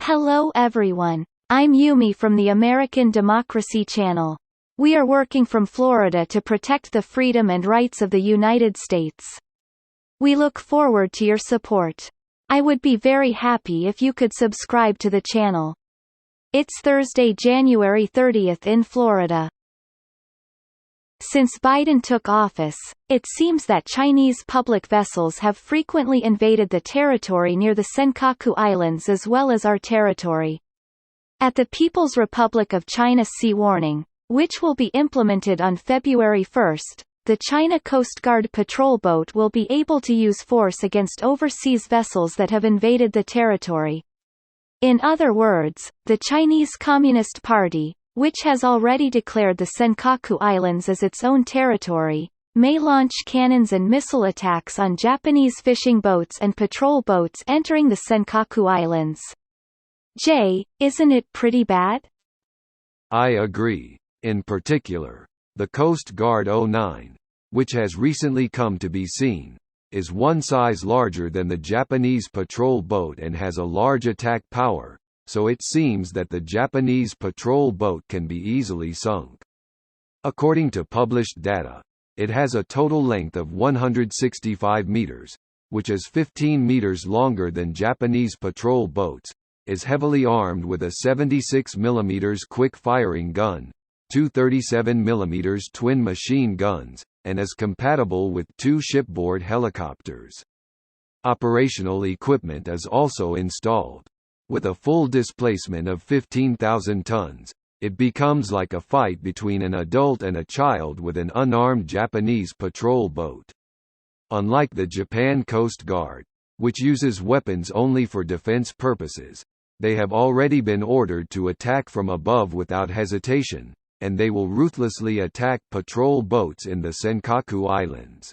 Hello everyone. I'm Yumi from the American Democracy Channel. We are working from Florida to protect the freedom and rights of the United States. We look forward to your support. I would be very happy if you could subscribe to the channel. It's Thursday, January 30th in Florida. Since Biden took office, it seems that Chinese public vessels have frequently invaded the territory near the Senkaku Islands as well as our territory. At the People's Republic of China Sea Warning, which will be implemented on February 1, the China Coast Guard patrol boat will be able to use force against overseas vessels that have invaded the territory. In other words, the Chinese Communist Party, which has already declared the Senkaku Islands as its own territory, may launch cannons and missile attacks on Japanese fishing boats and patrol boats entering the Senkaku Islands. Isn't it pretty bad? I agree. In particular, the Coast Guard 09, which has recently come to be seen, is one size larger than the Japanese patrol boat and has a large attack power, so it seems that the Japanese patrol boat can be easily sunk. According to published data, it has a total length of 165 meters, which is 15 meters longer than Japanese patrol boats, is heavily armed with a 76 mm quick-firing gun, two 37 mm twin machine guns, and is compatible with two shipboard helicopters. Operational equipment is also installed. With a full displacement of 15,000 tons, it becomes like a fight between an adult and a child with an unarmed Japanese patrol boat. Unlike the Japan Coast Guard, which uses weapons only for defense purposes, they have already been ordered to attack from above without hesitation, and they will ruthlessly attack patrol boats in the Senkaku Islands.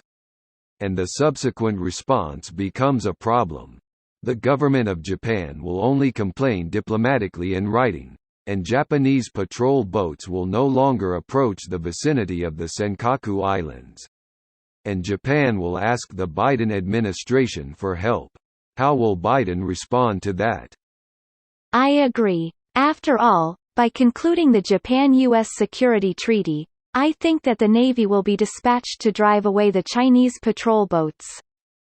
And the subsequent response becomes a problem. The government of Japan will only complain diplomatically in writing, and Japanese patrol boats will no longer approach the vicinity of the Senkaku Islands. And Japan will ask the Biden administration for help. How will Biden respond to that? I agree. After all, by concluding the Japan-US Security Treaty, I think that the Navy will be dispatched to drive away the Chinese patrol boats.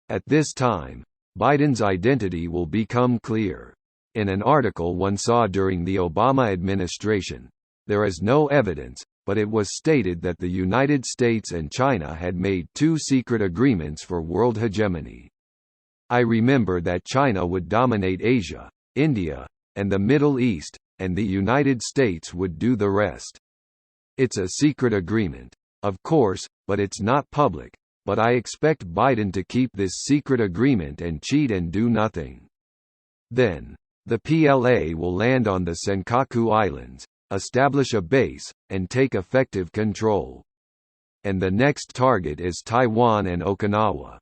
At this time, Biden's identity will become clear. In an article one saw during the Obama administration, there is no evidence, but it was stated that the United States and China had made two secret agreements for world hegemony. I remember that China would dominate Asia, India, and the Middle East, and the United States would do the rest. It's a secret agreement, of course, but it's not public. But I expect Biden to keep this secret agreement and cheat and do nothing. Then, the PLA will land on the Senkaku Islands, establish a base, and take effective control. And the next target is Taiwan and Okinawa.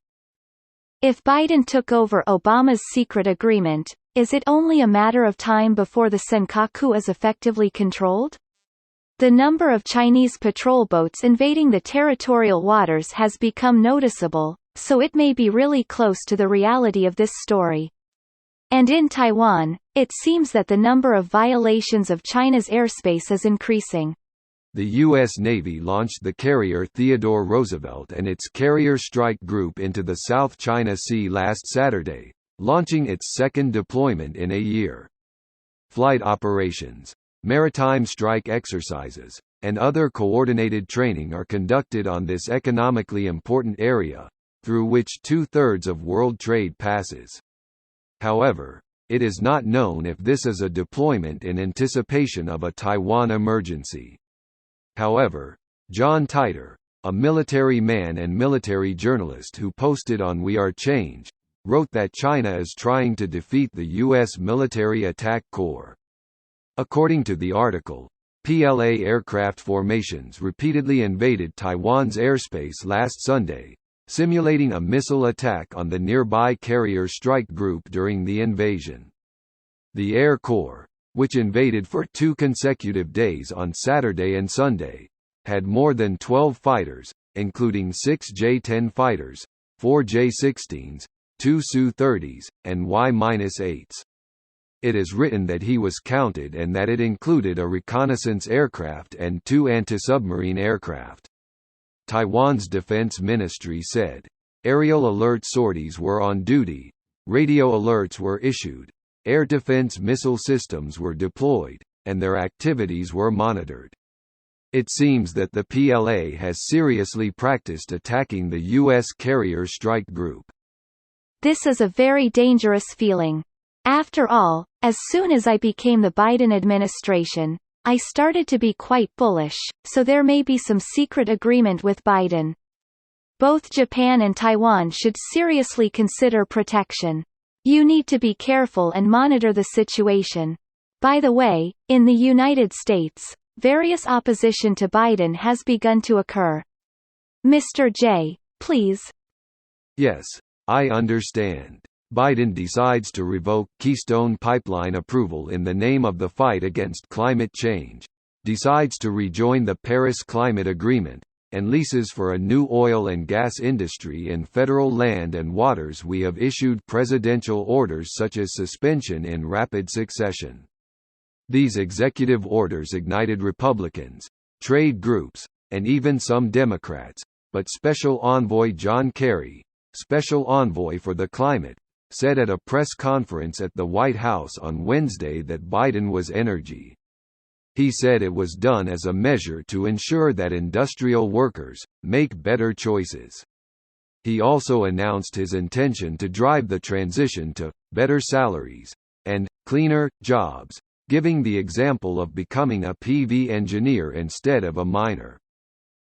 If Biden took over Obama's secret agreement, is it only a matter of time before the Senkaku is effectively controlled? The number of Chinese patrol boats invading the territorial waters has become noticeable, so it may be really close to the reality of this story. And in Taiwan, it seems that the number of violations of China's airspace is increasing. The U.S. Navy launched the carrier Theodore Roosevelt and its Carrier Strike Group into the South China Sea last Saturday, launching its second deployment in a year. Flight operations, maritime strike exercises, and other coordinated training are conducted on this economically important area, through which 2/3 of world trade passes. However, it is not known if this is a deployment in anticipation of a Taiwan emergency. However, John Titor, a military man and military journalist who posted on We Are Change, wrote that China is trying to defeat the U.S. military attack corps. According to the article, PLA aircraft formations repeatedly invaded Taiwan's airspace last Sunday, simulating a missile attack on the nearby Carrier Strike Group during the invasion. The Air Corps, which invaded for 2 consecutive days on Saturday and Sunday, had more than 12 fighters, including 6 J-10 fighters, 4 J-16s, 2 Su-30s, and Y-8s. It is written that he was counted and that it included a reconnaissance aircraft and 2 anti-submarine aircraft. Taiwan's defense ministry said, "Aerial alert sorties were on duty, radio alerts were issued, air defense missile systems were deployed, and their activities were monitored." It seems that the PLA has seriously practiced attacking the U.S. carrier strike group. This is a very dangerous feeling. After all, as soon as I became the Biden administration, I started to be quite bullish, so there may be some secret agreement with Biden. Both Japan and Taiwan should seriously consider protection. You need to be careful and monitor the situation. By the way, in the United States, various opposition to Biden has begun to occur. Mr. J, please. Yes, I understand. Biden decides to revoke Keystone Pipeline approval in the name of the fight against climate change, decides to rejoin the Paris Climate Agreement, and leases for a new oil and gas industry in federal land and waters. We have issued presidential orders such as suspension in rapid succession. These executive orders ignited Republicans, trade groups, and even some Democrats, but Special Envoy John Kerry, Special Envoy for the Climate, said at a press conference at the White House on Wednesday that Biden was energy. He said it was done as a measure to ensure that industrial workers make better choices. He also announced his intention to drive the transition to better salaries and cleaner jobs, giving the example of becoming a PV engineer instead of a miner.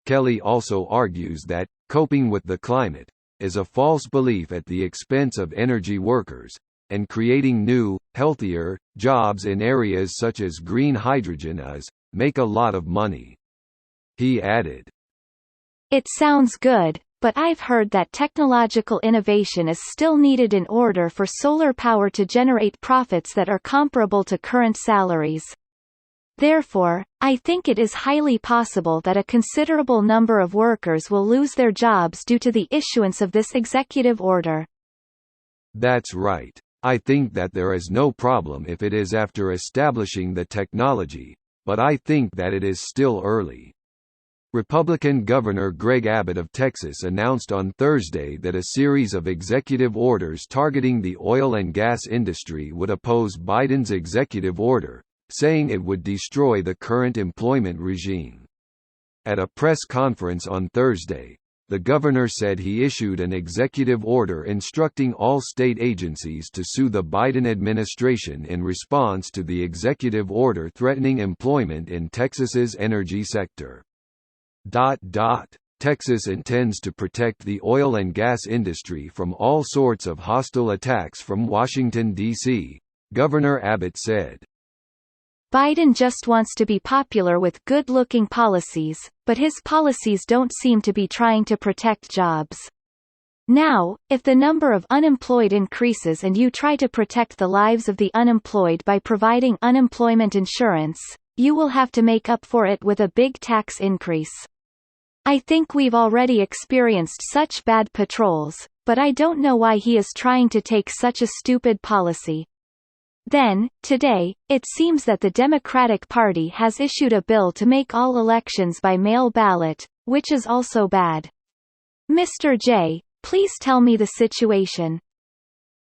Kelly also argues that coping with the climate is a false belief at the expense of energy workers, and creating new, healthier, jobs in areas such as green hydrogen make a lot of money. He added, "It sounds good, but I've heard that technological innovation is still needed in order for solar power to generate profits that are comparable to current salaries. Therefore, I think it is highly possible that a considerable number of workers will lose their jobs due to the issuance of this executive order." That's right. I think that there is no problem if it is after establishing the technology, but I think that it is still early. Republican Governor Greg Abbott of Texas announced on Thursday that a series of executive orders targeting the oil and gas industry would oppose Biden's executive order, saying it would destroy the current employment regime. At a press conference on Thursday, the governor said he issued an executive order instructing all state agencies to sue the Biden administration in response to the executive order threatening employment in Texas's energy sector. Texas intends to protect the oil and gas industry from all sorts of hostile attacks from Washington, D.C., Governor Abbott said. Biden just wants to be popular with good-looking policies, but his policies don't seem to be trying to protect jobs. Now, if the number of unemployed increases and you try to protect the lives of the unemployed by providing unemployment insurance, you will have to make up for it with a big tax increase. I think we've already experienced such bad patrols, but I don't know why he is trying to take such a stupid policy. Then, today, it seems that the Democratic Party has issued a bill to make all elections by mail ballot, which is also bad. Mr. J, please tell me the situation.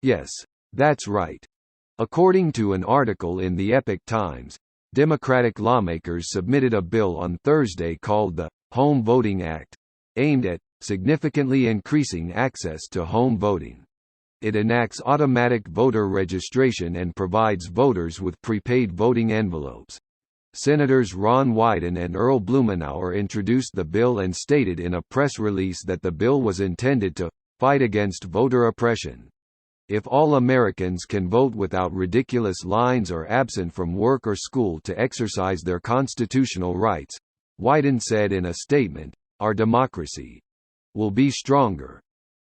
Yes, that's right. According to an article in the Epoch Times, Democratic lawmakers submitted a bill on Thursday called the Home Voting Act, aimed at significantly increasing access to home voting. It enacts automatic voter registration and provides voters with prepaid voting envelopes. Senators Ron Wyden and Earl Blumenauer introduced the bill and stated in a press release that the bill was intended to fight against voter oppression. If all Americans can vote without ridiculous lines or absent from work or school to exercise their constitutional rights, Wyden said in a statement, our democracy will be stronger.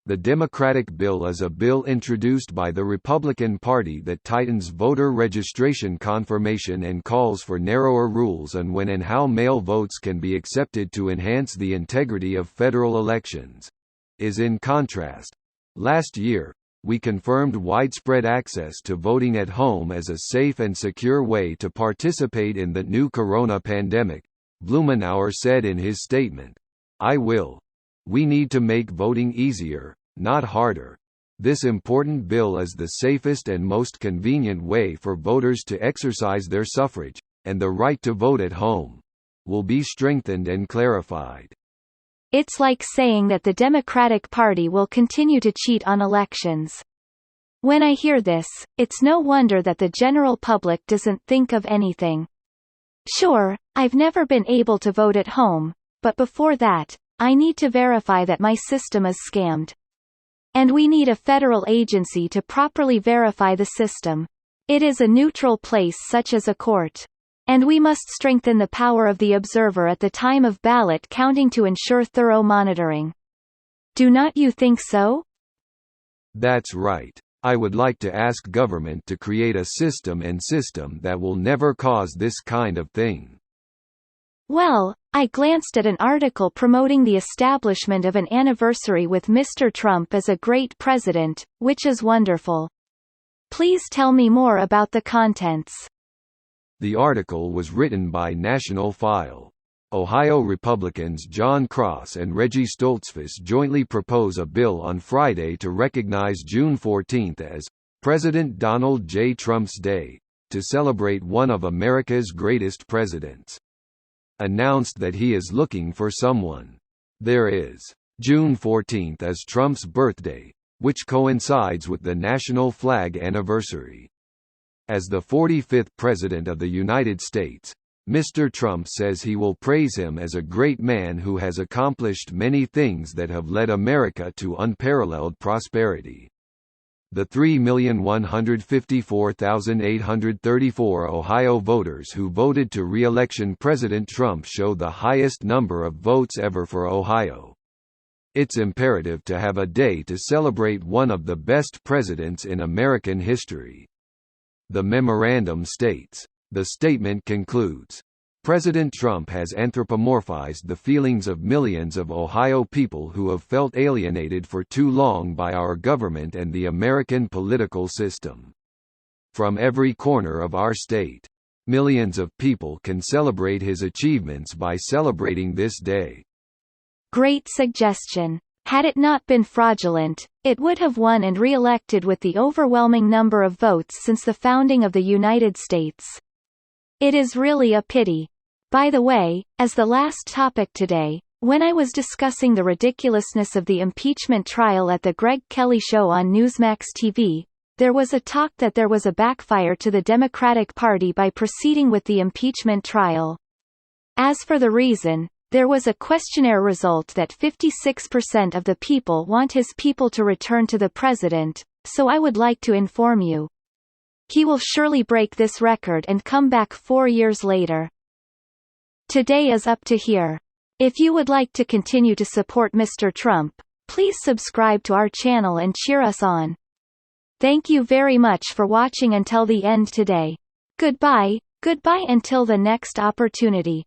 The Democratic bill is a bill introduced by the Republican Party that tightens voter registration confirmation and calls for narrower rules on when and how mail votes can be accepted to enhance the integrity of federal elections. In contrast, last year, we confirmed widespread access to voting at home as a safe and secure way to participate in the new corona pandemic, Blumenauer said in his statement. We need to make voting easier, not harder. This important bill is the safest and most convenient way for voters to exercise their suffrage, and the right to vote at home will be strengthened and clarified. It's like saying that the Democratic Party will continue to cheat on elections. When I hear this, it's no wonder that the general public doesn't think of anything. Sure, I've never been able to vote at home, but before that, I need to verify that my system is scammed. And we need a federal agency to properly verify the system. It is a neutral place such as a court. And we must strengthen the power of the observer at the time of ballot counting to ensure thorough monitoring. Do not you think so? That's right. I would like to ask government to create a system that will never cause this kind of thing. Well, I glanced at an article promoting the establishment of an anniversary with Mr. Trump as a great president, which is wonderful. Please tell me more about the contents. The article was written by National File. Ohio Republicans John Cross and Reggie Stoltzfus jointly propose a bill on Friday to recognize June 14 as President Donald J. Trump's Day, to celebrate one of America's greatest presidents. Announced that he is looking for someone. There is June 14 as Trump's birthday, which coincides with the national flag anniversary. As the 45th President of the United States, Mr. Trump says he will praise him as a great man who has accomplished many things that have led America to unparalleled prosperity. The 3,154,834 Ohio voters who voted to re-election President Trump show the highest number of votes ever for Ohio. It's imperative to have a day to celebrate one of the best presidents in American history. The memorandum states. The statement concludes, President Trump has anthropomorphized the feelings of millions of Ohio people who have felt alienated for too long by our government and the American political system. From every corner of our state, millions of people can celebrate his achievements by celebrating this day. Great suggestion. Had it not been fraudulent, it would have won and re-elected with the overwhelming number of votes since the founding of the United States. It is really a pity. By the way, as the last topic today, when I was discussing the ridiculousness of the impeachment trial at the Greg Kelly Show on Newsmax TV, there was a talk that there was a backfire to the Democratic Party by proceeding with the impeachment trial. As for the reason, there was a questionnaire result that 56% of the people want his people to return to the president, so I would like to inform you. He will surely break this record and come back 4 years later. Today is up to here. If you would like to continue to support Mr. Trump, please subscribe to our channel and cheer us on. Thank you very much for watching until the end today. Goodbye until the next opportunity.